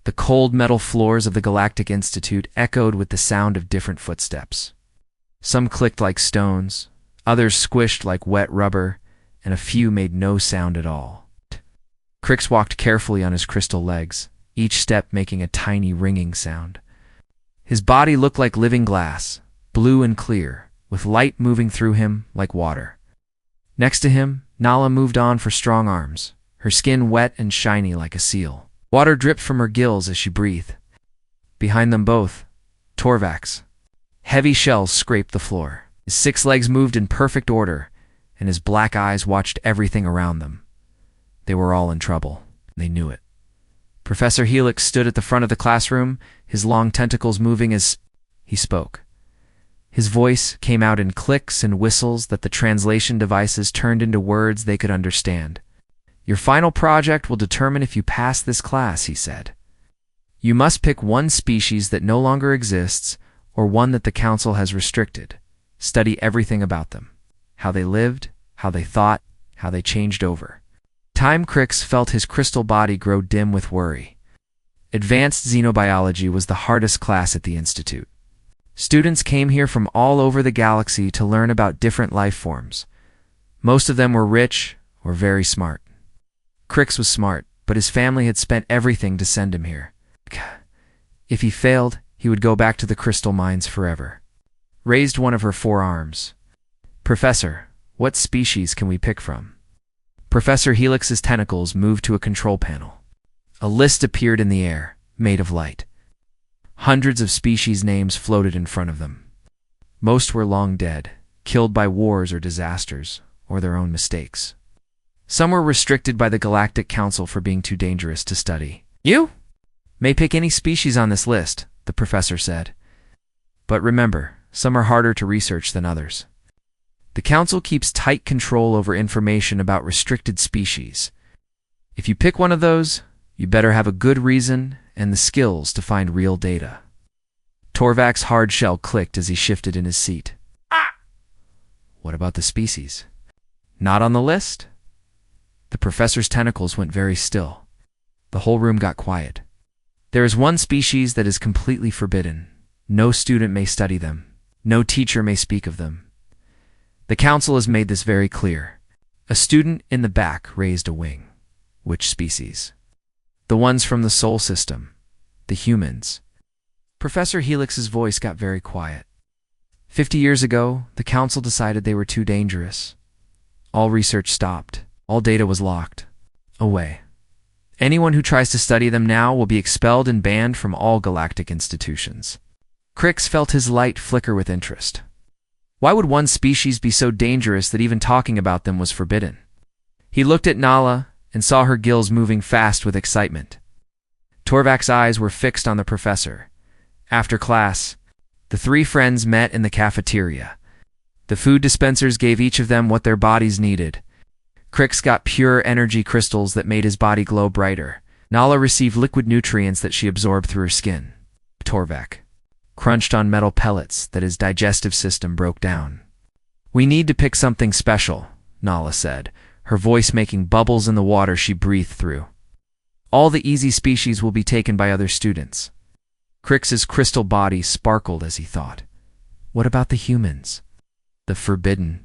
The cold metal floors of the Galactic Institute echoed with the sound of different footsteps. Some clicked like stones, others squished like wet rubber, and a few made no sound at all. Crix walked carefully on his crystal legs, each step making a tiny ringing sound. His body looked like living glass, blue and clear, with light moving through him like water. Next to him, Nala moved on for strong arms, her skin wet and shiny like a seal. Water dripped from her gills as she breathed. Behind them both, Torvax. Heavy shells scraped the floor. His 6 legs moved in perfect order, and his black eyes watched everything around them. They were all in trouble. They knew it. Professor Helix stood at the front of the classroom, his long tentacles moving as he spoke. His voice came out in clicks and whistles that the translation devices turned into words they could understand. "Your final project will determine if you pass this class," he said. "You must pick one species that no longer exists or one that the Council has restricted. Study everything about them. How they lived, how they thought, how they changed over." Time Crix felt his crystal body grow dim with worry. Advanced xenobiology was the hardest class at the Institute. Students came here from all over the galaxy to learn about different life forms. Most of them were rich or very smart. Crix was smart, but his family had spent everything to send him here. If he failed, he would go back to the crystal mines forever. Raised one of her 4 arms. "Professor, what species can we pick from?" Professor Helix's tentacles moved to a control panel. A list appeared in the air, made of light. Hundreds of species names floated in front of them. Most were long dead, killed by wars or disasters, or their own mistakes. Some were restricted by the Galactic Council for being too dangerous to study. "You may pick any species on this list," the professor said. "But remember, some are harder to research than others. The Council keeps tight control over information about restricted species. If you pick one of those, you better have a good reason and the skills to find real data." Torvak's hard shell clicked as he shifted in his seat. "What about the species? Not on the list?" The professor's tentacles went very still. The whole room got quiet. "There is one species that is completely forbidden. No student may study them. No teacher may speak of them. The Council has made this very clear." A student in the back raised a wing. "Which species?" "The ones from the Sol system. The humans." Professor Helix's voice got very quiet. 50 years ago, the Council decided they were too dangerous. All research stopped. All data was locked away. Anyone who tries to study them now will be expelled and banned from all galactic institutions. Crix felt his light flicker with interest. Why would one species be so dangerous that even talking about them was forbidden? He looked at Nala and saw her gills moving fast with excitement. Torvak's eyes were fixed on the professor. After class, the 3 friends met in the cafeteria. The food dispensers gave each of them what their bodies needed. Crix got pure energy crystals that made his body glow brighter. Nala received liquid nutrients that she absorbed through her skin. Torvak crunched on metal pellets that his digestive system broke down. "We need to pick something special," Nala said, her voice making bubbles in the water she breathed through. "All the easy species will be taken by other students." Crix's crystal body sparkled as he thought. "What about the humans? The forbidden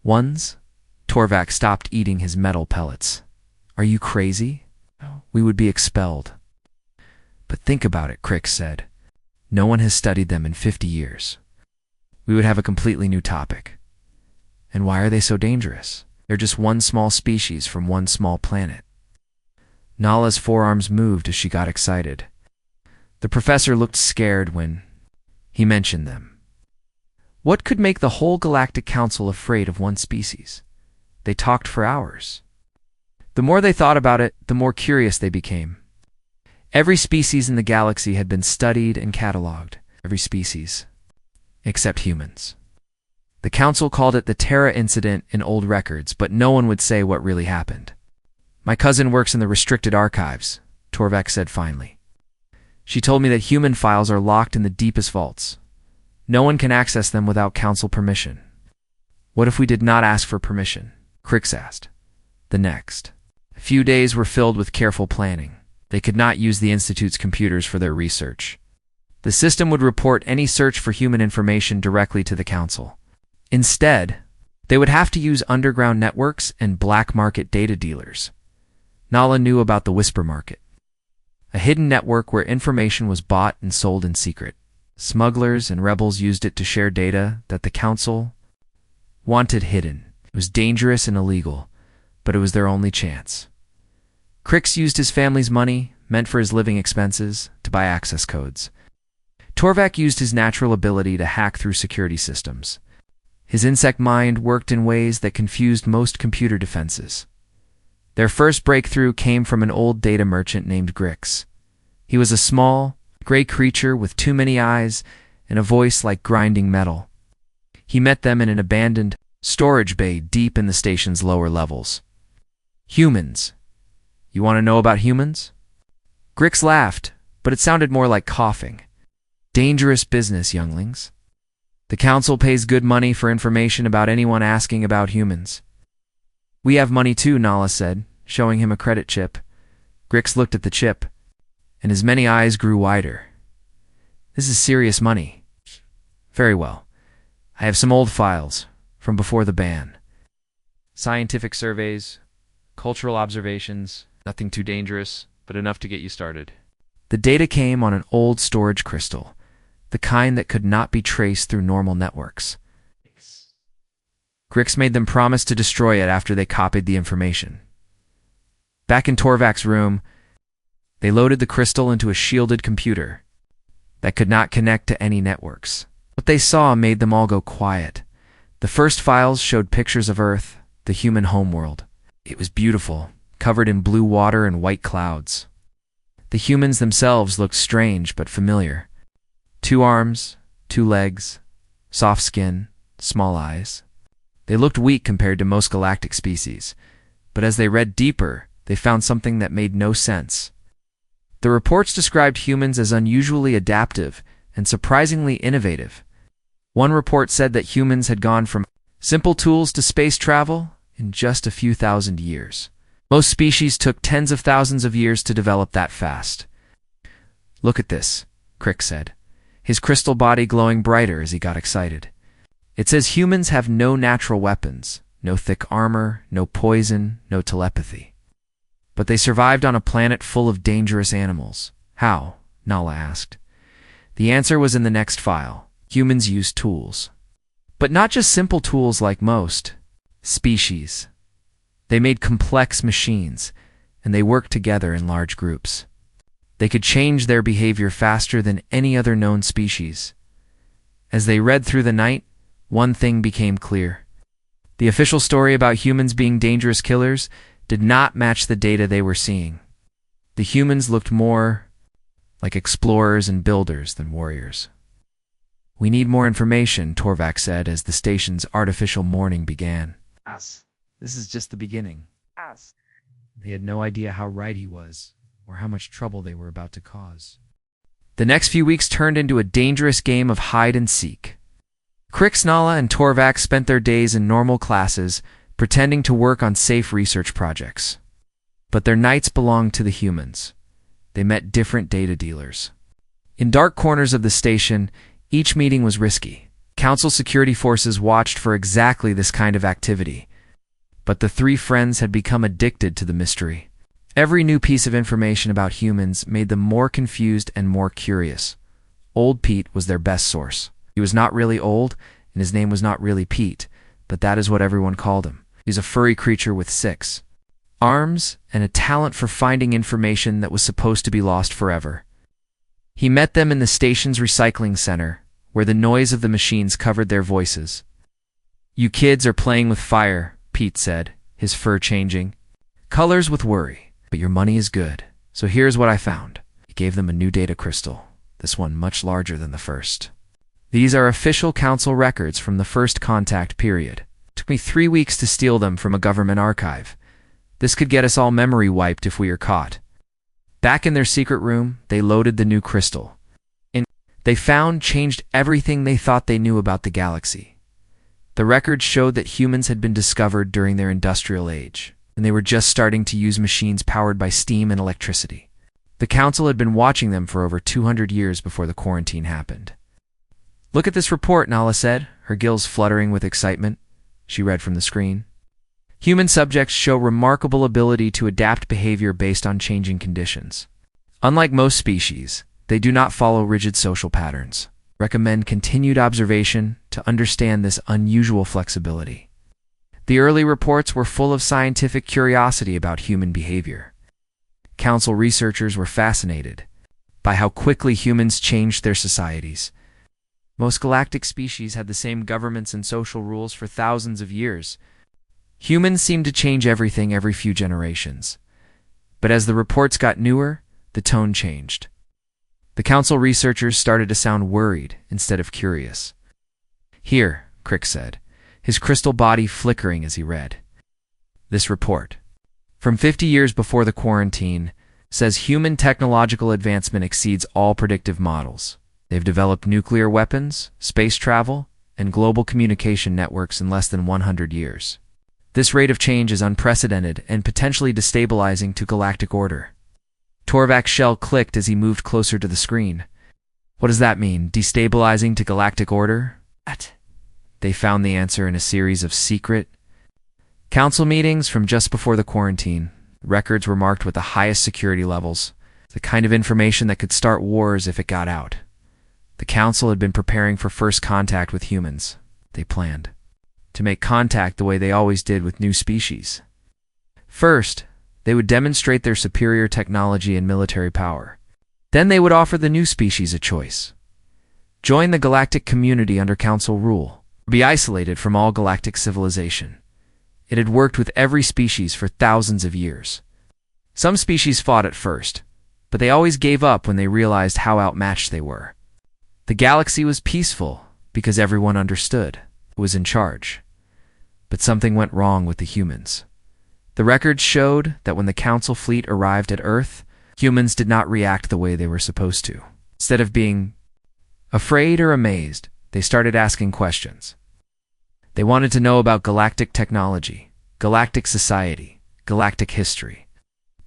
ones?" Torvak stopped eating his metal pellets. "Are you crazy? We would be expelled." "But think about it," Crix said. "No one has studied them in 50 years. We would have a completely new topic. And why are they so dangerous? They're just one small species from one small planet." Nala's forearms moved as she got excited. The professor looked scared when he mentioned them. What could make the whole Galactic Council afraid of one species? They talked for hours. The more they thought about it, the more curious they became. Every species in the galaxy had been studied and catalogued. Every species, except humans. The Council called it the Terra Incident in old records, but no one would say what really happened. "My cousin works in the restricted archives," Torvak said finally. "She told me that human files are locked in the deepest vaults. No one can access them without Council permission." "What if we did not ask for permission?" Crix asked. The next few days were filled with careful planning. They could not use the Institute's computers for their research. The system would report any search for human information directly to the Council. Instead, they would have to use underground networks and black market data dealers. Nala knew about the Whisper Market, a hidden network where information was bought and sold in secret. Smugglers and rebels used it to share data that the Council wanted hidden. It was dangerous and illegal, but it was their only chance. Crix used his family's money, meant for his living expenses, to buy access codes. Torvak used his natural ability to hack through security systems. His insect mind worked in ways that confused most computer defenses. Their first breakthrough came from an old data merchant named Grix. He was a small, gray creature with too many eyes and a voice like grinding metal. He met them in an abandoned storage bay deep in the station's lower levels. Humans. You want to know about humans? Grix laughed, but it sounded more like coughing. Dangerous business, younglings. The Council pays good money for information about anyone asking about humans. We have money too, Nala said, showing him a credit chip. Grix looked at the chip, and his many eyes grew wider. This is serious money. Very well. I have some old files from before the ban. Scientific surveys, cultural observations, nothing too dangerous, but enough to get you started. The data came on an old storage crystal, the kind that could not be traced through normal networks. Grix made them promise to destroy it after they copied the information. Back in Torvak's room, they loaded the crystal into a shielded computer that could not connect to any networks. What they saw made them all go quiet. The first files showed pictures of Earth, the human homeworld. It was beautiful, covered in blue water and white clouds. The humans themselves looked strange but familiar. 2 arms, 2 legs, soft skin, small eyes. They looked weak compared to most galactic species, but as they read deeper, they found something that made no sense. The reports described humans as unusually adaptive and surprisingly innovative. One report said that humans had gone from simple tools to space travel in just a few thousand years. Most species took tens of thousands of years to develop that fast. Look at this, Crick said, his crystal body glowing brighter as he got excited. It says humans have no natural weapons, no thick armor, no poison, no telepathy. But they survived on a planet full of dangerous animals. How? Nala asked. The answer was in the next file. Humans used tools. But not just simple tools like most species. They made complex machines, and they worked together in large groups. They could change their behavior faster than any other known species. As they read through the night, one thing became clear. The official story about humans being dangerous killers did not match the data they were seeing. The humans looked more like explorers and builders than warriors. We need more information, Torvak said as the station's artificial morning began. This is just the beginning. They had no idea how right he was, or how much trouble they were about to cause. The next few weeks turned into a dangerous game of hide and seek. Crix, Nala, and Torvak spent their days in normal classes, pretending to work on safe research projects. But their nights belonged to the humans. They met different data dealers. In dark corners of the station, each meeting was risky. Council security forces watched for exactly this kind of activity. But the 3 friends had become addicted to the mystery. Every new piece of information about humans made them more confused and more curious. Old Pete was their best source. He was not really old, and his name was not really Pete, but that is what everyone called him. He was a furry creature with 6 arms and a talent for finding information that was supposed to be lost forever. He met them in the station's recycling center, where the noise of the machines covered their voices. You kids are playing with fire, Pete said, his fur changing. Colors with worry, but your money is good. So here's what I found. He gave them a new data crystal, this one much larger than the first. These are official council records from the first contact period. It took me 3 weeks to steal them from a government archive. This could get us all memory wiped if we are caught. Back in their secret room, they loaded the new crystal. They found changed everything they thought they knew about the galaxy. The records showed that humans had been discovered during their industrial age, and they were just starting to use machines powered by steam and electricity. The council had been watching them for over 200 years before the quarantine happened. "Look at this report," Nala said, her gills fluttering with excitement. She read from the screen. "Human subjects show remarkable ability to adapt behavior based on changing conditions. Unlike most species, they do not follow rigid social patterns. Recommend continued observation to understand this unusual flexibility." The early reports were full of scientific curiosity about human behavior. Council researchers were fascinated by how quickly humans changed their societies. Most galactic species had the same governments and social rules for thousands of years. Humans seemed to change everything every few generations. But as the reports got newer, the tone changed. The council researchers started to sound worried instead of curious. "Here," Crick said, his crystal body flickering as he read. This report, from 50 years before the quarantine, says human technological advancement exceeds all predictive models. They've developed nuclear weapons, space travel, and global communication networks in less than 100 years. This rate of change is unprecedented and potentially destabilizing to galactic order. Torvak's shell clicked as he moved closer to the screen. "What does that mean, destabilizing to galactic order?" They found the answer in a series of secret council meetings from just before the quarantine. Records were marked with the highest security levels, the kind of information that could start wars if it got out. The council had been preparing for first contact with humans. They planned to make contact the way they always did with new species. First, they would demonstrate their superior technology and military power. Then they would offer the new species a choice: join the galactic community under council rule, or be isolated from all galactic civilization. It had worked with every species for thousands of years. Some species fought at first, but they always gave up when they realized how outmatched they were. The galaxy was peaceful because everyone understood who was in charge. But something went wrong with the humans. The records showed that when the council fleet arrived at Earth, humans did not react the way they were supposed to. Instead of being afraid or amazed, they started asking questions. They wanted to know about galactic technology, galactic society, galactic history.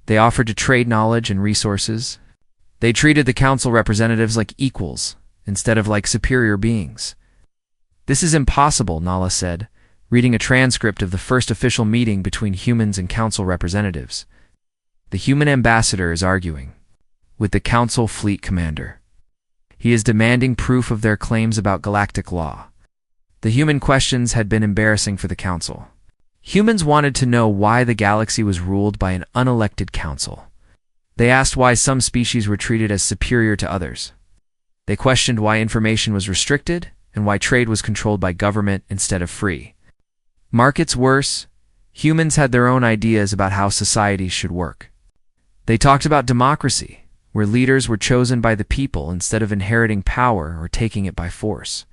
They offered to trade knowledge and resources. They treated the council representatives like equals instead of like superior beings. "This is impossible," Nala said, reading a transcript of the first official meeting between humans and council representatives. The human ambassador is arguing with the council fleet commander. He is demanding proof of their claims about galactic law. The human questions had been embarrassing for the council. Humans wanted to know why the galaxy was ruled by an unelected council. They asked why some species were treated as superior to others. They questioned why information was restricted and why trade was controlled by government instead of free. Markets worse, humans had their own ideas about how societies should work. They talked about democracy, where leaders were chosen by the people instead of inheriting power or taking it by force.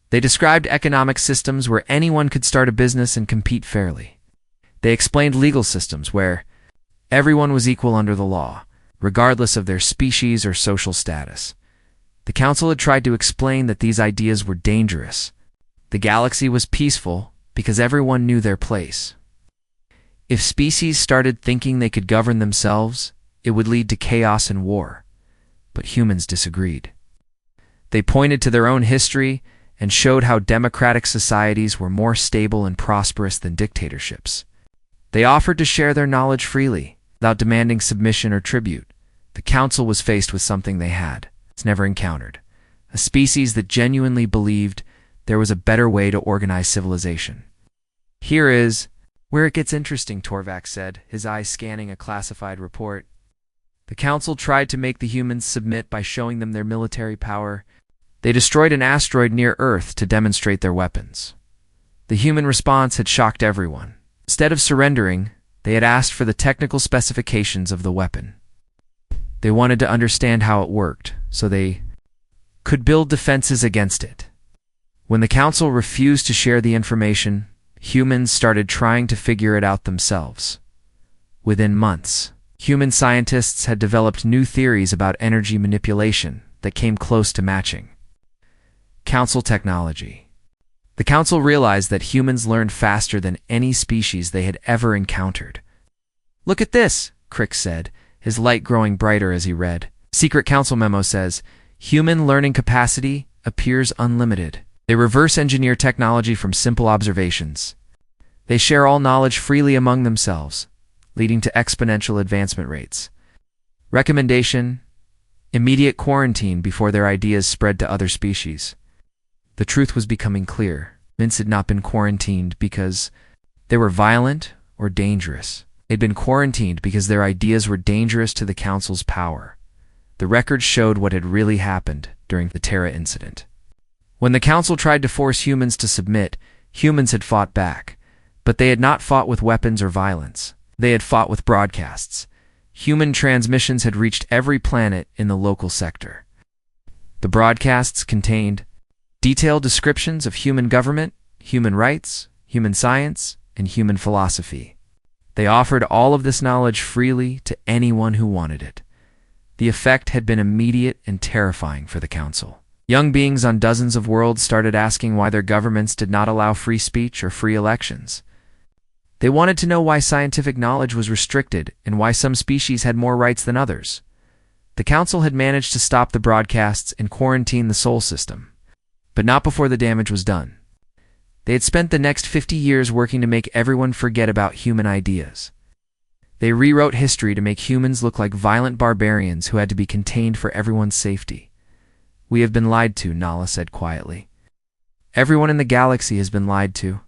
They described economic systems where anyone could start a business and compete fairly. They explained legal systems where everyone was equal under the law, regardless of their species or social status. The council had tried to explain that these ideas were dangerous. The galaxy was peaceful because everyone knew their place. If species started thinking they could govern themselves, it would lead to chaos and war. But humans disagreed. They pointed to their own history and showed how democratic societies were more stable and prosperous than dictatorships. They offered to share their knowledge freely, without demanding submission or tribute. The council was faced with something they had never encountered: a species that genuinely believed there was a better way to organize civilization. "Here is where it gets interesting," Torvak said, his eyes scanning a classified report. The council tried to make the humans submit by showing them their military power. They destroyed an asteroid near Earth to demonstrate their weapons. The human response had shocked everyone. Instead of surrendering, they had asked for the technical specifications of the weapon. They wanted to understand how it worked, so they could build defenses against it. When the council refused to share the information, humans started trying to figure it out themselves. Within months, human scientists had developed new theories about energy manipulation that came close to matching council technology. The council realized that humans learned faster than any species they had ever encountered. "Look at this," Crick said, his light growing brighter as he read. Secret Council memo says, human learning capacity appears unlimited. They reverse engineer technology from simple observations. They share all knowledge freely among themselves, leading to exponential advancement rates. Recommendation: immediate quarantine before their ideas spread to other species. The truth was becoming clear. Humans had not been quarantined because they were violent or dangerous. They'd been quarantined because their ideas were dangerous to the Council's power. The records showed what had really happened during the Terra incident. When the Council tried to force humans to submit, humans had fought back. But they had not fought with weapons or violence. They had fought with broadcasts. Human transmissions had reached every planet in the local sector. The broadcasts contained detailed descriptions of human government, human rights, human science, and human philosophy. They offered all of this knowledge freely to anyone who wanted it. The effect had been immediate and terrifying for the Council. Young beings on dozens of worlds started asking why their governments did not allow free speech or free elections. They wanted to know why scientific knowledge was restricted and why some species had more rights than others. The Council had managed to stop the broadcasts and quarantine the Sol system, but not before the damage was done. They had spent the next 50 years working to make everyone forget about human ideas. They rewrote history to make humans look like violent barbarians who had to be contained for everyone's safety. We have been lied to, Nala said quietly. Everyone in the galaxy has been lied to.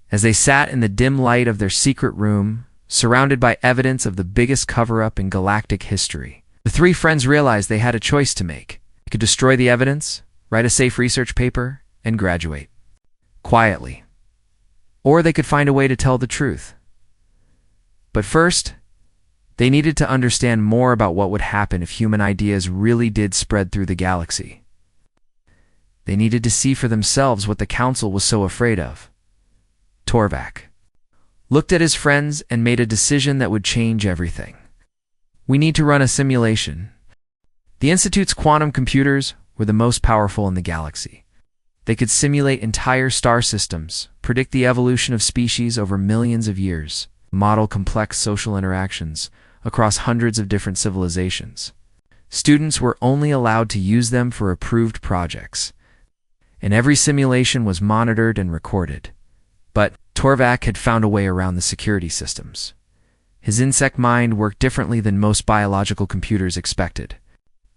As they sat in the dim light of their secret room, surrounded by evidence of the biggest cover-up in galactic history, the three friends realized they had a choice to make. They could destroy the evidence, write a safe research paper, and graduate quietly. Or they could find a way to tell the truth. But first, they needed to understand more about what would happen if human ideas really did spread through the galaxy. They needed to see for themselves what the Council was so afraid of. Torvak looked at his friends and made a decision that would change everything. We need to run a simulation. The Institute's quantum computers were the most powerful in the galaxy. They could simulate entire star systems, predict the evolution of species over millions of years, model complex social interactions across hundreds of different civilizations. Students were only allowed to use them for approved projects, and every simulation was monitored and recorded. But Torvak had found a way around the security systems. His insect mind worked differently than most biological computers expected.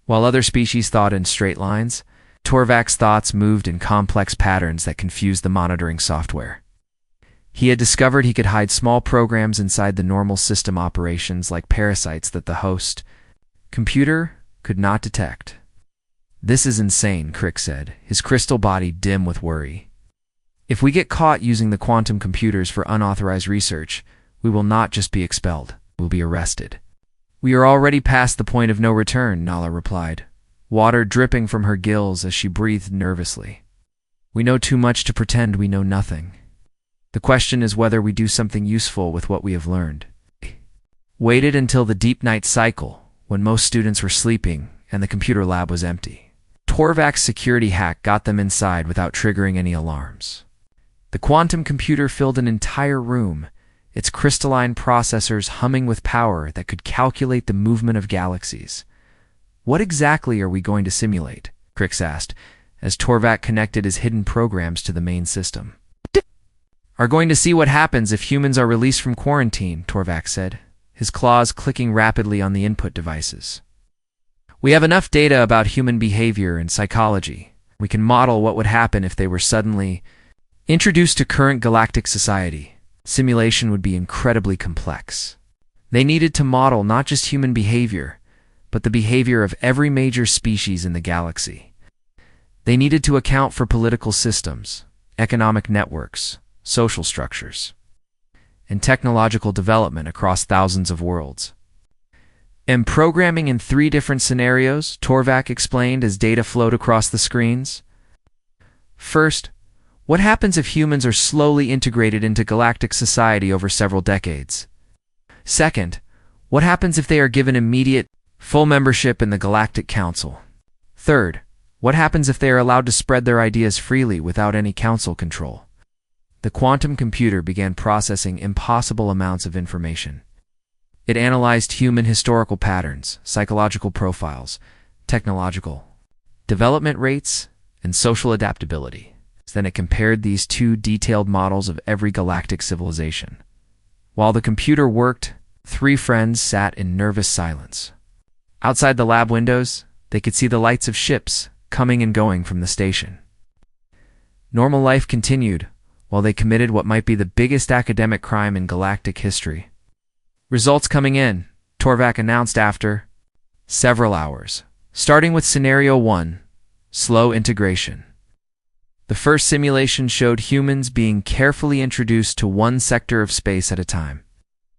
While other species thought in straight lines, Torvak's thoughts moved in complex patterns that confused the monitoring software. He had discovered he could hide small programs inside the normal system operations like parasites that the host computer could not detect. "This is insane," Crick said, his crystal body dim with worry. "If we get caught using the quantum computers for unauthorized research, we will not just be expelled, we'll be arrested." "We are already past the point of no return," Nala replied, water dripping from her gills as she breathed nervously. "We know too much to pretend we know nothing. The question is whether we do something useful with what we have learned." Waited until the deep night cycle, when most students were sleeping and the computer lab was empty. Torvak's security hack got them inside without triggering any alarms. The quantum computer filled an entire room, its crystalline processors humming with power that could calculate the movement of galaxies. "What exactly are we going to simulate?" Crix asked, as Torvak connected his hidden programs to the main system. "Are going to see what happens if humans are released from quarantine," Torvak said, his claws clicking rapidly on the input devices. "We have enough data about human behavior and psychology. We can model what would happen if they were suddenly introduced to current galactic society. Simulation would be incredibly complex. They needed to model not just human behavior, but the behavior of every major species in the galaxy. They needed to account for political systems, economic networks, social structures, and technological development across thousands of worlds. "And programming in 3 different scenarios," Torvak explained as data flowed across the screens. "First, what happens if humans are slowly integrated into galactic society over several decades? Second, what happens if they are given immediate, full membership in the Galactic Council? Third, what happens if they are allowed to spread their ideas freely without any council control?" The quantum computer began processing impossible amounts of information. It analyzed human historical patterns, psychological profiles, technological development rates, and social adaptability. Then it compared these two detailed models of every galactic civilization. While the computer worked, three friends sat in nervous silence. Outside the lab windows, they could see the lights of ships coming and going from the station. Normal life continued, while they committed what might be the biggest academic crime in galactic history. Results coming in, Torvak announced after several hours. Starting with Scenario 1, Slow Integration. The first simulation showed humans being carefully introduced to one sector of space at a time.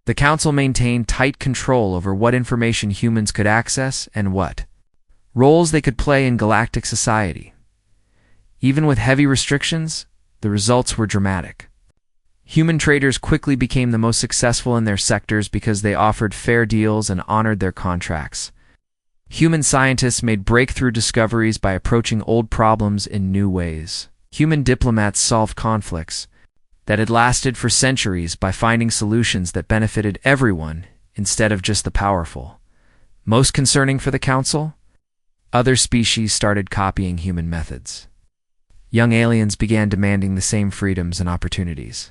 The Council maintained tight control over what information humans could access and what roles they could play in galactic society. Even with heavy restrictions, the results were dramatic. Human traders quickly became the most successful in their sectors because they offered fair deals and honored their contracts. Human scientists made breakthrough discoveries by approaching old problems in new ways. Human diplomats solved conflicts that had lasted for centuries by finding solutions that benefited everyone instead of just the powerful. Most concerning for the Council, other species started copying human methods. Young aliens began demanding the same freedoms and opportunities.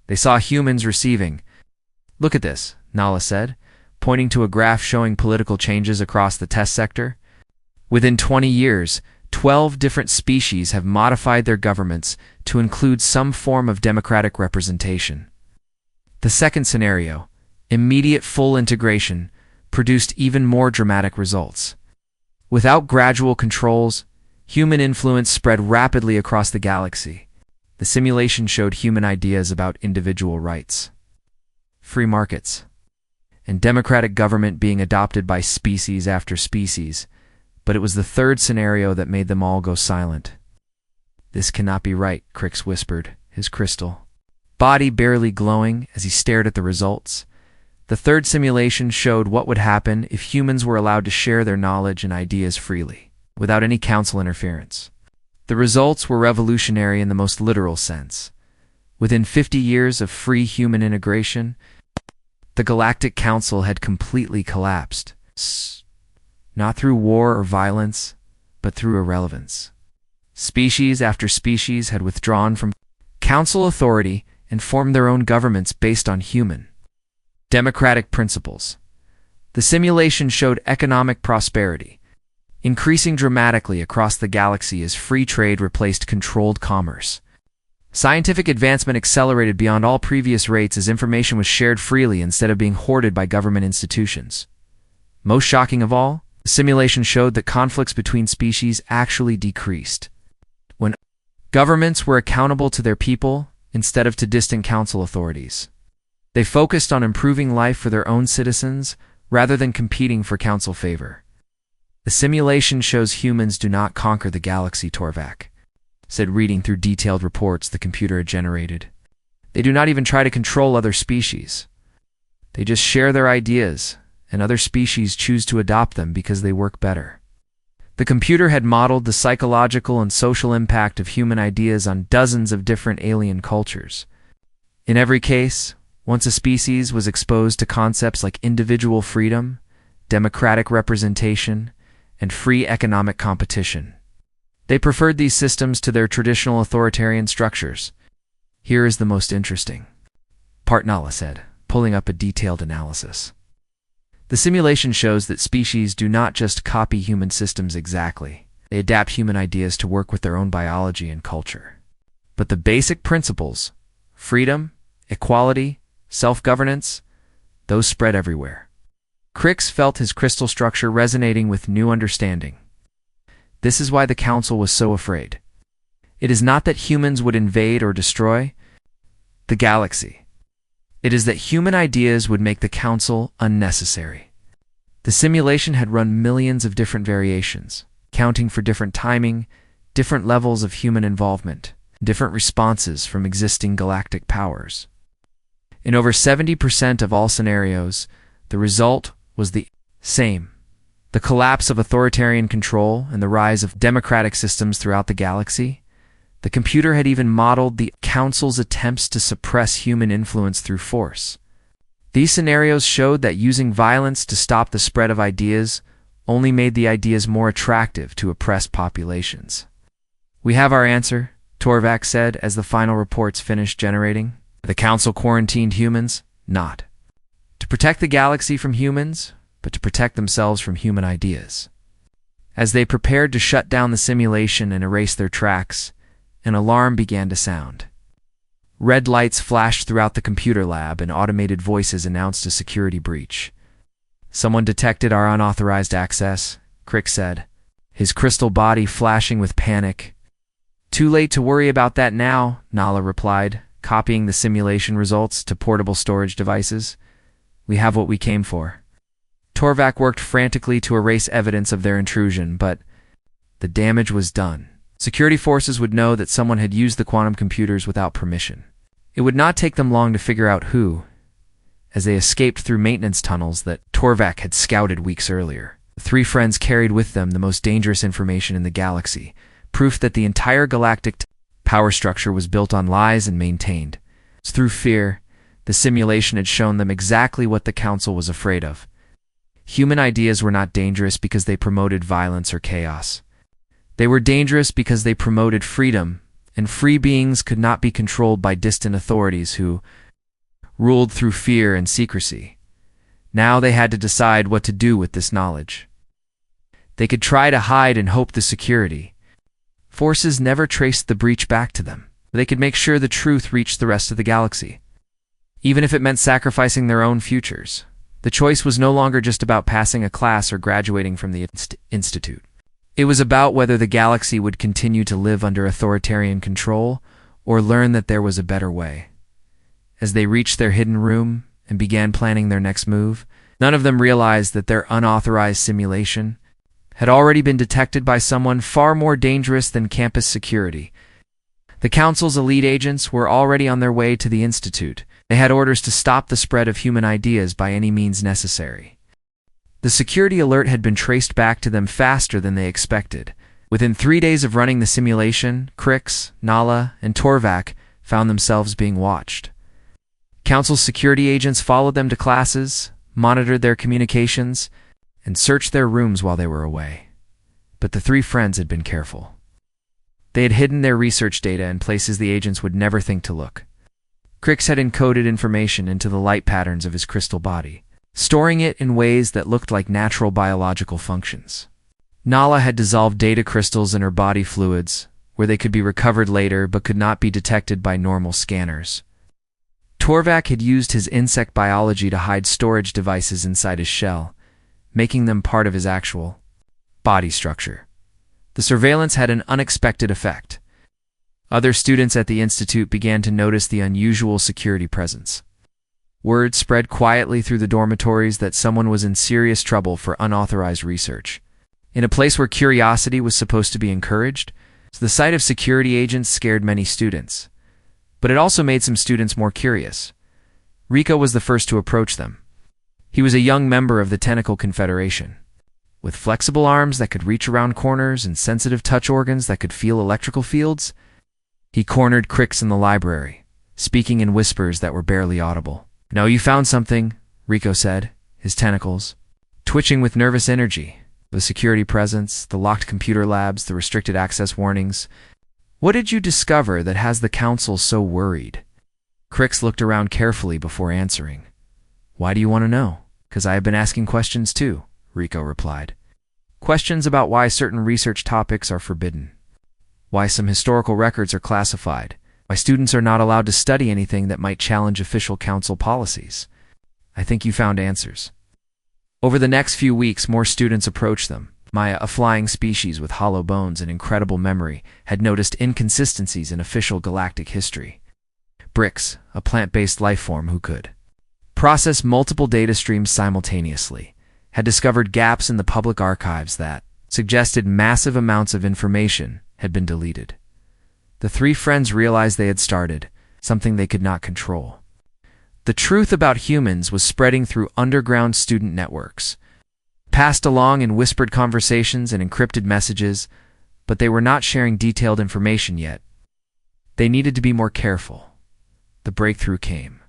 They saw humans receiving. "Look at this," Nala said, pointing to a graph showing political changes across the test sector. Within 20 years, 12 different species have modified their governments to include some form of democratic representation. The second scenario, immediate full integration, produced even more dramatic results. Without gradual controls, human influence spread rapidly across the galaxy. The simulation showed human ideas about individual rights, free markets, and democratic government being adopted by species after species, but it was the third scenario that made them all go silent. "This cannot be right," Crix whispered, his crystal body barely glowing as he stared at the results. The third simulation showed what would happen if humans were allowed to share their knowledge and ideas freely, without any council interference. The results were revolutionary in the most literal sense. Within 50 years of free human integration, the Galactic Council had completely collapsed. Not through war or violence, but through irrelevance. Species after species had withdrawn from council authority and formed their own governments based on human democratic principles. The simulation showed economic prosperity, increasing dramatically across the galaxy as free trade replaced controlled commerce. Scientific advancement accelerated beyond all previous rates as information was shared freely instead of being hoarded by government institutions. Most shocking of all, the simulation showed that conflicts between species actually decreased when governments were accountable to their people instead of to distant council authorities. They focused on improving life for their own citizens rather than competing for council favor. "The simulation shows humans do not conquer the galaxy," Torvak said, reading through detailed reports the computer had generated. "They do not even try to control other species. They just share their ideas, and other species choose to adopt them because they work better." The computer had modeled the psychological and social impact of human ideas on dozens of different alien cultures. In every case, once a species was exposed to concepts like individual freedom, democratic representation, and free economic competition, they preferred these systems to their traditional authoritarian structures. "Here is the most interesting part," Nala said, pulling up a detailed analysis. "The simulation shows that species do not just copy human systems exactly. They adapt human ideas to work with their own biology and culture. But the basic principles, freedom, equality, self-governance, those spread everywhere." Crix felt his crystal structure resonating with new understanding. This is why the Council was so afraid. It is not that humans would invade or destroy the galaxy. It is that human ideas would make the Council unnecessary. The simulation had run millions of different variations, counting for different timing, different levels of human involvement, different responses from existing galactic powers. In over 70% of all scenarios, the result was the same: the collapse of authoritarian control and the rise of democratic systems throughout the galaxy. The computer had even modeled the Council's attempts to suppress human influence through force. These scenarios showed that using violence to stop the spread of ideas only made the ideas more attractive to oppressed populations. "We have our answer," Torvak said as the final reports finished generating. "The Council quarantined humans, not to protect the galaxy from humans, but to protect themselves from human ideas." As they prepared to shut down the simulation and erase their tracks, an alarm began to sound. Red lights flashed throughout the computer lab and automated voices announced a security breach. "Someone detected our unauthorized access," Crick said, his crystal body flashing with panic. "Too late to worry about that now," Nala replied, copying the simulation results to portable storage devices. "We have what we came for." Torvak worked frantically to erase evidence of their intrusion, but the damage was done. Security forces would know that someone had used the quantum computers without permission. It would not take them long to figure out who, as they escaped through maintenance tunnels that Torvak had scouted weeks earlier. The three friends carried with them the most dangerous information in the galaxy, proof that the entire galactic power structure was built on lies and maintained. Through fear, the simulation had shown them exactly what the Council was afraid of. Human ideas were not dangerous because they promoted violence or chaos. They were dangerous because they promoted freedom, and free beings could not be controlled by distant authorities who ruled through fear and secrecy. Now they had to decide what to do with this knowledge. They could try to hide and hope the security forces never traced the breach back to them. They could make sure the truth reached the rest of the galaxy, even if it meant sacrificing their own futures. The choice was no longer just about passing a class or graduating from the institute. It was about whether the galaxy would continue to live under authoritarian control or learn that there was a better way. As they reached their hidden room and began planning their next move, none of them realized that their unauthorized simulation had already been detected by someone far more dangerous than campus security. The Council's elite agents were already on their way to the Institute. They had orders to stop the spread of human ideas by any means necessary. The security alert had been traced back to them faster than they expected. Within 3 days of running the simulation, Crix, Nala, and Torvak found themselves being watched. Council security agents followed them to classes, monitored their communications, and searched their rooms while they were away. But the three friends had been careful. They had hidden their research data in places the agents would never think to look. Crix had encoded information into the light patterns of his crystal body, storing it in ways that looked like natural biological functions. Nala had dissolved data crystals in her body fluids, where they could be recovered later but could not be detected by normal scanners. Torvak had used his insect biology to hide storage devices inside his shell, making them part of his actual body structure. The surveillance had an unexpected effect. Other students at the Institute began to notice the unusual security presence. Word spread quietly through the dormitories that someone was in serious trouble for unauthorized research. In a place where curiosity was supposed to be encouraged, the sight of security agents scared many students. But it also made some students more curious. Rico was the first to approach them. He was a young member of the Tentacle Confederation. With flexible arms that could reach around corners and sensitive touch organs that could feel electrical fields, he cornered Crix in the library, speaking in whispers that were barely audible. "No, you found something," Rico said, his tentacles twitching with nervous energy. The security presence, the locked computer labs, the restricted access warnings. "What did you discover that has the Council so worried?" Crix looked around carefully before answering. "Why do you want to know?" "'Cause I have been asking questions too," Rico replied. "Questions about why certain research topics are forbidden, why some historical records are classified, why students are not allowed to study anything that might challenge official Council policies. I think you found answers." Over the next few weeks, more students approached them. Maya, a flying species with hollow bones and incredible memory, had noticed inconsistencies in official galactic history. Brix, a plant-based life form who could process multiple data streams simultaneously, had discovered gaps in the public archives that suggested massive amounts of information had been deleted. The three friends realized they had started something they could not control. The truth about humans was spreading through underground student networks, passed along in whispered conversations and encrypted messages, but they were not sharing detailed information yet. They needed to be more careful. The breakthrough came.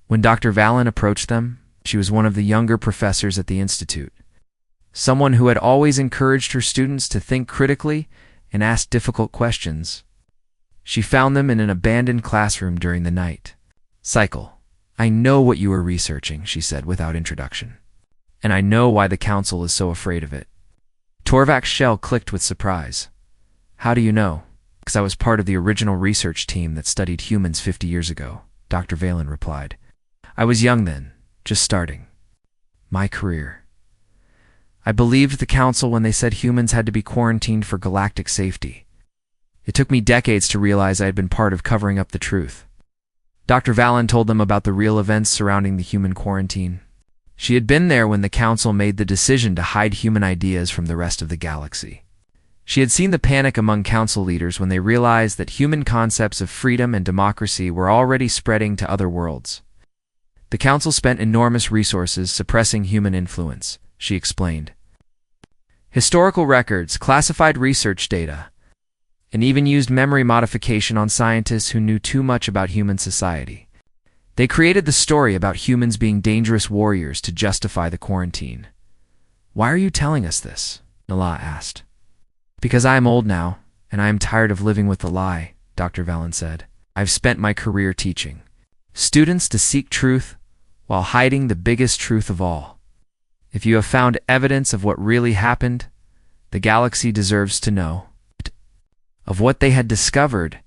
When Dr. Valen approached them, she was one of the younger professors at the institute, someone who had always encouraged her students to think critically and ask difficult questions. She found them in an abandoned classroom during the night. "Cycle, I know what you are researching," she said without introduction. "And I know why the council is so afraid of it." Torvak's shell clicked with surprise. "How do you know?" "Because I was part of the original research team that studied humans 50 years ago," Dr. Valen replied. "I was young then, just starting my career. I believed the council when they said humans had to be quarantined for galactic safety. It took me decades to realize I had been part of covering up the truth." Dr. Valen told them about the real events surrounding the human quarantine. She had been there when the council made the decision to hide human ideas from the rest of the galaxy. She had seen the panic among council leaders when they realized that human concepts of freedom and democracy were already spreading to other worlds. "The council spent enormous resources suppressing human influence," she explained. "Historical records, classified research data, and even used memory modification on scientists who knew too much about human society. They created the story about humans being dangerous warriors to justify the quarantine." "Why are you telling us this?" Nala asked. "Because I am old now, and I am tired of living with the lie," Dr. Valen said. "I've spent my career teaching students to seek truth while hiding the biggest truth of all. If you have found evidence of what really happened, the galaxy deserves to know." Of what they had discovered,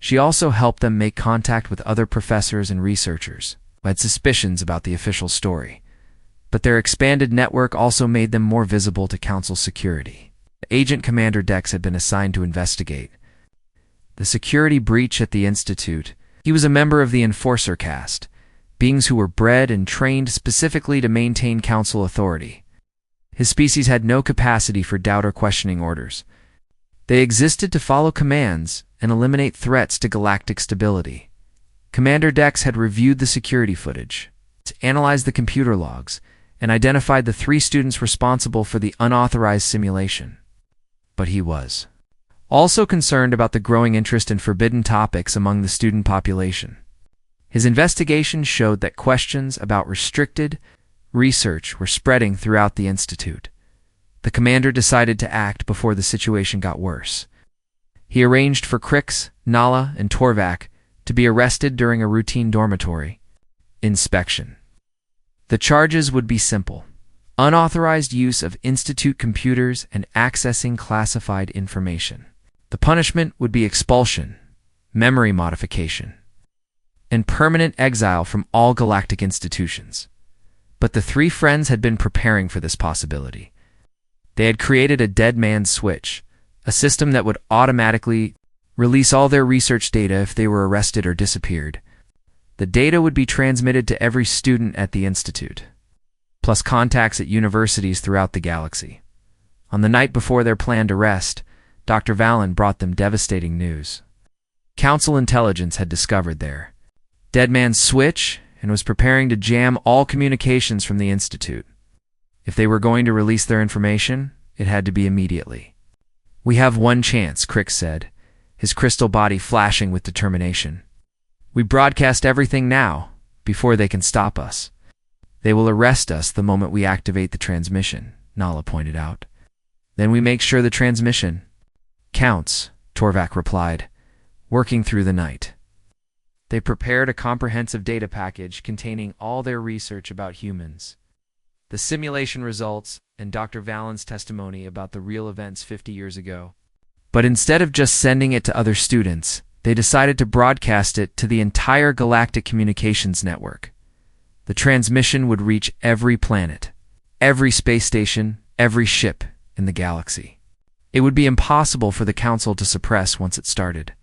she also helped them make contact with other professors and researchers who had suspicions about the official story. But their expanded network also made them more visible to council security. Agent Commander Dex had been assigned to investigate the security breach at the Institute. He was a member of the Enforcer caste, beings who were bred and trained specifically to maintain council authority. His species had no capacity for doubt or questioning orders. They existed to follow commands and eliminate threats to galactic stability. Commander Dex had reviewed the security footage, analyzed the computer logs, and identified the 3 students responsible for the unauthorized simulation. But he was also concerned about the growing interest in forbidden topics among the student population. His investigation showed that questions about restricted research were spreading throughout the Institute. The commander decided to act before the situation got worse. He arranged for Krix, Nala, and Torvak to be arrested during a routine dormitory inspection. The charges would be simple: unauthorized use of Institute computers and accessing classified information. The punishment would be expulsion, memory modification, and permanent exile from all galactic institutions. But the 3 friends had been preparing for this possibility. They had created a dead man's switch, a system that would automatically release all their research data if they were arrested or disappeared. The data would be transmitted to every student at the Institute, plus contacts at universities throughout the galaxy. On the night before their planned arrest, Dr. Valen brought them devastating news. Council intelligence had discovered their dead man's switch and was preparing to jam all communications from the Institute. If they were going to release their information, it had to be immediately. "We have one chance," Krix said, his crystal body flashing with determination. "We broadcast everything now, before they can stop us." "They will arrest us the moment we activate the transmission," Nala pointed out. "Then we make sure the transmission counts," Torvak replied, working through the night. They prepared a comprehensive data package containing all their research about humans, the simulation results, and Dr. Valen's testimony about the real events 50 years ago. But instead of just sending it to other students, they decided to broadcast it to the entire galactic communications network. The transmission would reach every planet, every space station, every ship in the galaxy. It would be impossible for the Council to suppress once it started.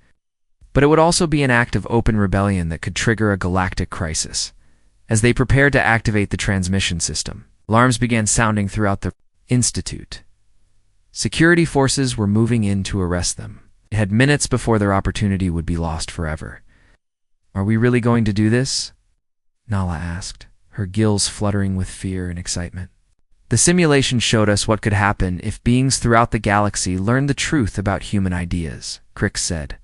But it would also be an act of open rebellion that could trigger a galactic crisis. As they prepared to activate the transmission system, alarms began sounding throughout the Institute. Security forces were moving in to arrest them. It had minutes before their opportunity would be lost forever. "Are we really going to do this?" Nala asked, her gills fluttering with fear and excitement. "The simulation showed us what could happen if beings throughout the galaxy learned the truth about human ideas," Krix said.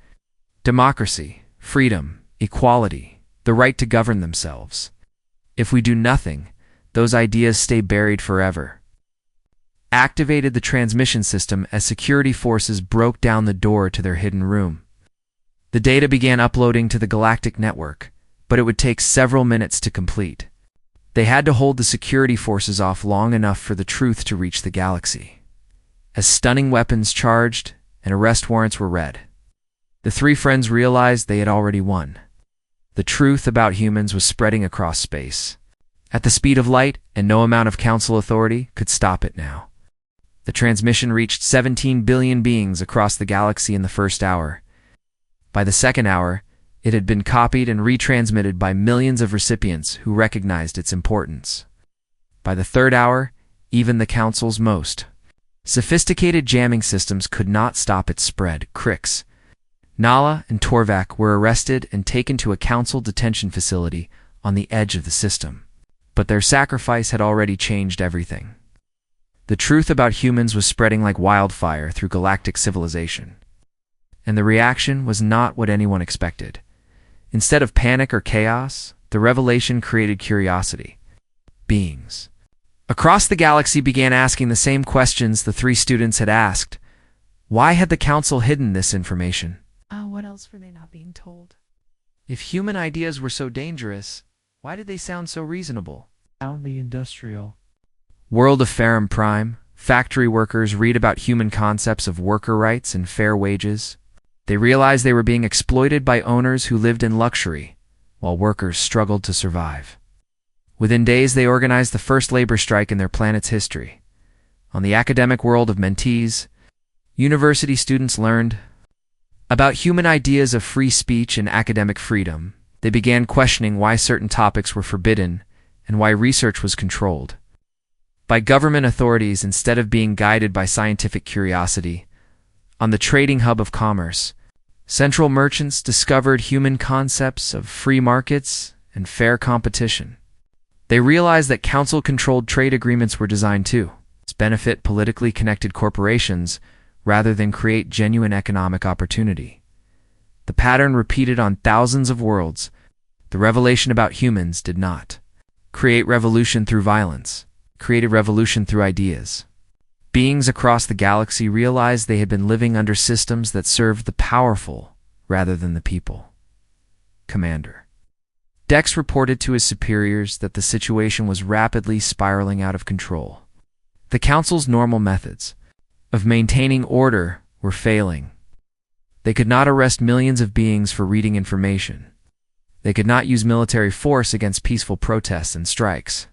"Democracy, freedom, equality, the right to govern themselves. If we do nothing, those ideas stay buried forever. Activated the transmission system as security forces broke down the door to their hidden room. The data began uploading to the galactic network, but it would take several minutes to complete. They had to hold the security forces off long enough for the truth to reach the galaxy. As stunning weapons charged and arrest warrants were read, the three friends realized they had already won. The truth about humans was spreading across space, at the speed of light, and no amount of council authority could stop it now. The transmission reached 17 billion beings across the galaxy in the first hour. By the second hour, it had been copied and retransmitted by millions of recipients who recognized its importance. By the third hour, even the Council's most sophisticated jamming systems could not stop its spread. Krix, Nala, and Torvak were arrested and taken to a Council detention facility on the edge of the system. But their sacrifice had already changed everything. The truth about humans was spreading like wildfire through galactic civilization. And the reaction was not what anyone expected. Instead of panic or chaos, the revelation created curiosity. Beings across the galaxy began asking the same questions the three students had asked. Why had the Council hidden this information? What else were they not being told? If human ideas were so dangerous, why did they sound so reasonable? Down the industrial World of Ferrum Prime, factory workers read about human concepts of worker rights and fair wages. They realized they were being exploited by owners who lived in luxury, while workers struggled to survive. Within days, they organized the first labor strike in their planet's history. On the academic world of mentees, university students learned about human ideas of free speech and academic freedom. They began questioning why certain topics were forbidden and why research was controlled by government authorities instead of being guided by scientific curiosity. On the trading hub of commerce, central merchants discovered human concepts of free markets and fair competition. They realized that council-controlled trade agreements were designed to benefit politically connected corporations rather than create genuine economic opportunity. The pattern repeated on thousands of worlds. The revelation about humans did not create revolution through violence, created revolution through ideas. Beings across the galaxy realized they had been living under systems that served the powerful rather than the people. Commander Dex reported to his superiors that the situation was rapidly spiraling out of control. The Council's normal methods of maintaining order were failing. They could not arrest millions of beings for reading information. They could not use military force against peaceful protests and strikes.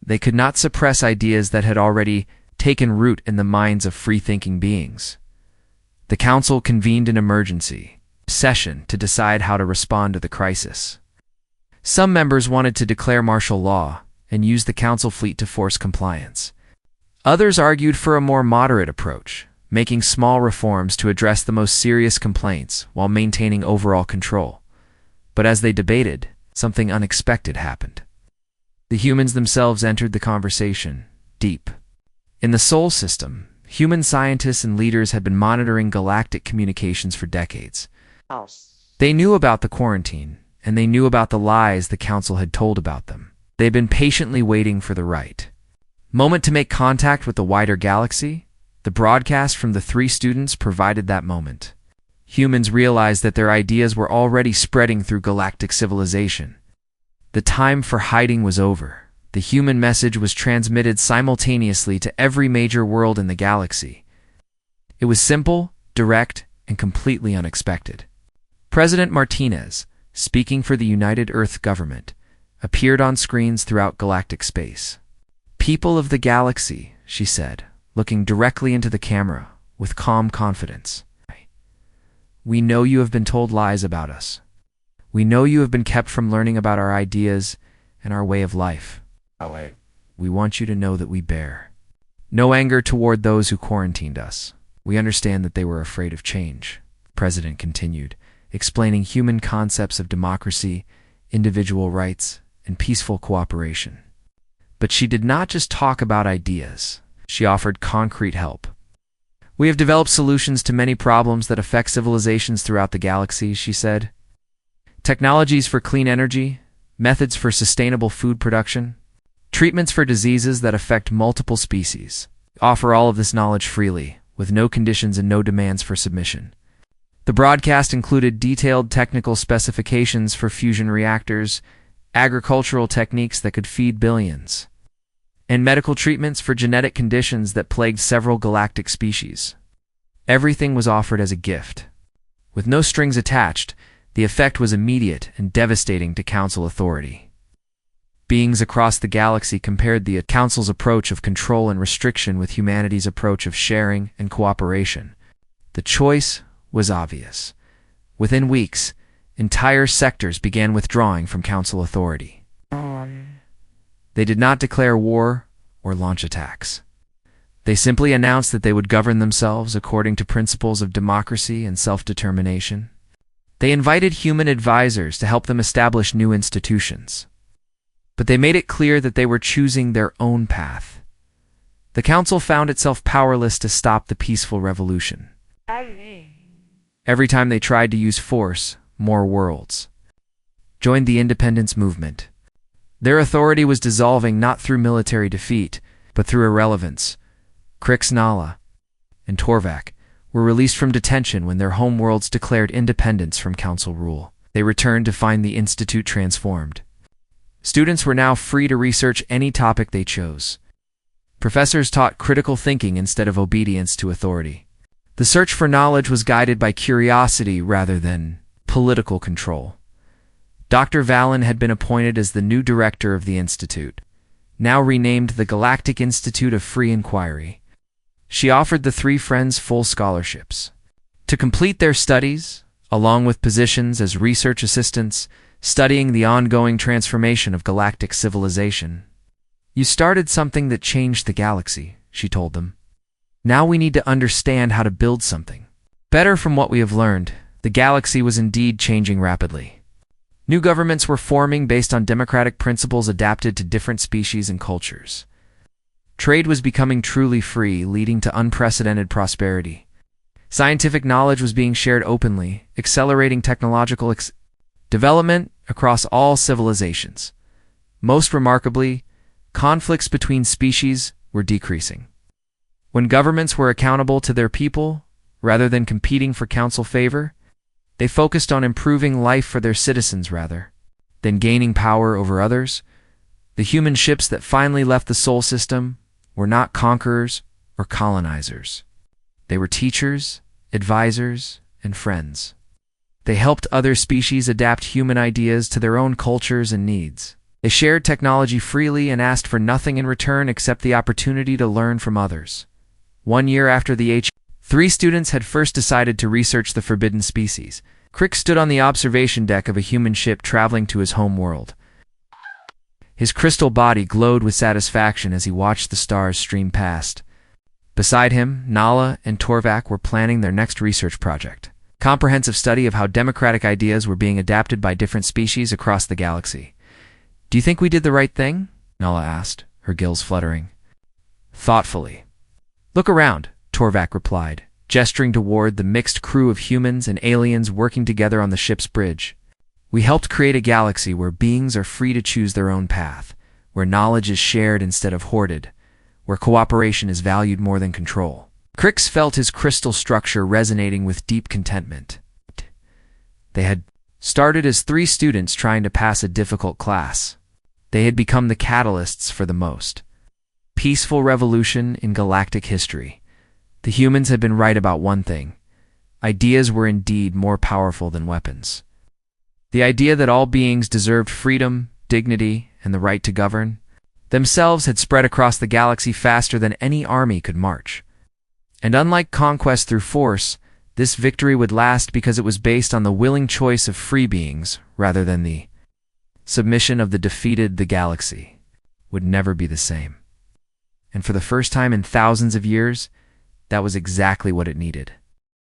They could not suppress ideas that had already taken root in the minds of free-thinking beings. The Council convened an emergency session to decide how to respond to the crisis. Some members wanted to declare martial law and use the Council fleet to force compliance. Others argued for a more moderate approach, making small reforms to address the most serious complaints while maintaining overall control. But as they debated, something unexpected happened. The humans themselves entered the conversation, deep. In the Sol system, human scientists and leaders had been monitoring galactic communications for decades. They knew about the quarantine, and they knew about the lies the Council had told about them. They had been patiently waiting for the right moment to make contact with the wider galaxy. The broadcast from the three students provided that moment. Humans realized that their ideas were already spreading through galactic civilization. The time for hiding was over. The human message was transmitted simultaneously to every major world in the galaxy. It was simple, direct, and completely unexpected. President Martinez, speaking for the United Earth government, appeared on screens throughout galactic space. "People of the galaxy," she said, looking directly into the camera with calm confidence. "We know you have been told lies about us. We know you have been kept from learning about our ideas and our way of life. We want you to know that we bear no anger toward those who quarantined us. We understand that they were afraid of change," the president continued, explaining human concepts of democracy, individual rights, and peaceful cooperation. But she did not just talk about ideas. She offered concrete help. "We have developed solutions to many problems that affect civilizations throughout the galaxy," she said. technologies for clean energy, methods for sustainable food production, treatments for diseases that affect multiple species. Offer all of this knowledge freely, with no conditions and no demands for submission. The broadcast included detailed technical specifications for fusion reactors, agricultural techniques that could feed billions, and medical treatments for genetic conditions that plagued several galactic species. Everything was offered as a gift. With no strings attached, the effect was immediate and devastating to Council authority. Beings across the galaxy compared the Council's approach of control and restriction with humanity's approach of sharing and cooperation. The choice was obvious. Within weeks, entire sectors began withdrawing from Council authority. They did not declare war or launch attacks. They simply announced that they would govern themselves according to principles of democracy and self-determination. They invited human advisors to help them establish new institutions. But they made it clear that they were choosing their own path. The Council found itself powerless to stop the peaceful revolution. Every time they tried to use force, more worlds joined the independence movement. Their authority was dissolving not through military defeat, but through irrelevance. Krix, Nala, and Torvak were released from detention when their homeworlds declared independence from Council rule. They returned to find the Institute transformed. Students were now free to research any topic they chose. Professors taught critical thinking instead of obedience to authority. The search for knowledge was guided by curiosity rather than political control. Dr. Valen had been appointed as the new director of the Institute, now renamed the Galactic Institute of Free Inquiry. She offered the three friends full scholarships to complete their studies, along with positions as research assistants, studying the ongoing transformation of galactic civilization. "You started something that changed the galaxy," she told them. "Now we need to understand how to build something better. From what we have learned, the galaxy was indeed changing rapidly. New governments were forming based on democratic principles adapted to different species and cultures. Trade was becoming truly free, leading to unprecedented prosperity. Scientific knowledge was being shared openly, accelerating technological development across all civilizations. Most remarkably, conflicts between species were decreasing. When governments were accountable to their people, rather than competing for council favor, they focused on improving life for their citizens rather than gaining power over others. The human ships that finally left the Sol system were not conquerors or colonizers. They were teachers, advisors, and friends. They helped other species adapt human ideas to their own cultures and needs. They shared technology freely and asked for nothing in return except the opportunity to learn from others. 1 year after the three students had first decided to research the forbidden species, Crick stood on the observation deck of a human ship traveling to his home world. His crystal body glowed with satisfaction as he watched the stars stream past. Beside him, Nala and Torvak were planning their next research project, comprehensive study of how democratic ideas were being adapted by different species across the galaxy. "Do you think we did the right thing?" Nala asked, her gills fluttering. "Thoughtfully." "Look around," Torvak replied, gesturing toward the mixed crew of humans and aliens working together on the ship's bridge. "We helped create a galaxy where beings are free to choose their own path, where knowledge is shared instead of hoarded, where cooperation is valued more than control." Crix felt his crystal structure resonating with deep contentment. They had started as 3 students trying to pass a difficult class. They had become the catalysts for the most peaceful revolution in galactic history. The humans had been right about one thing. Ideas were indeed more powerful than weapons. The idea that all beings deserved freedom, dignity, and the right to govern themselves had spread across the galaxy faster than any army could march. And unlike conquest through force, this victory would last because it was based on the willing choice of free beings rather than the submission of the defeated. The galaxy would never be the same. And for the first time in thousands of years, that was exactly what it needed.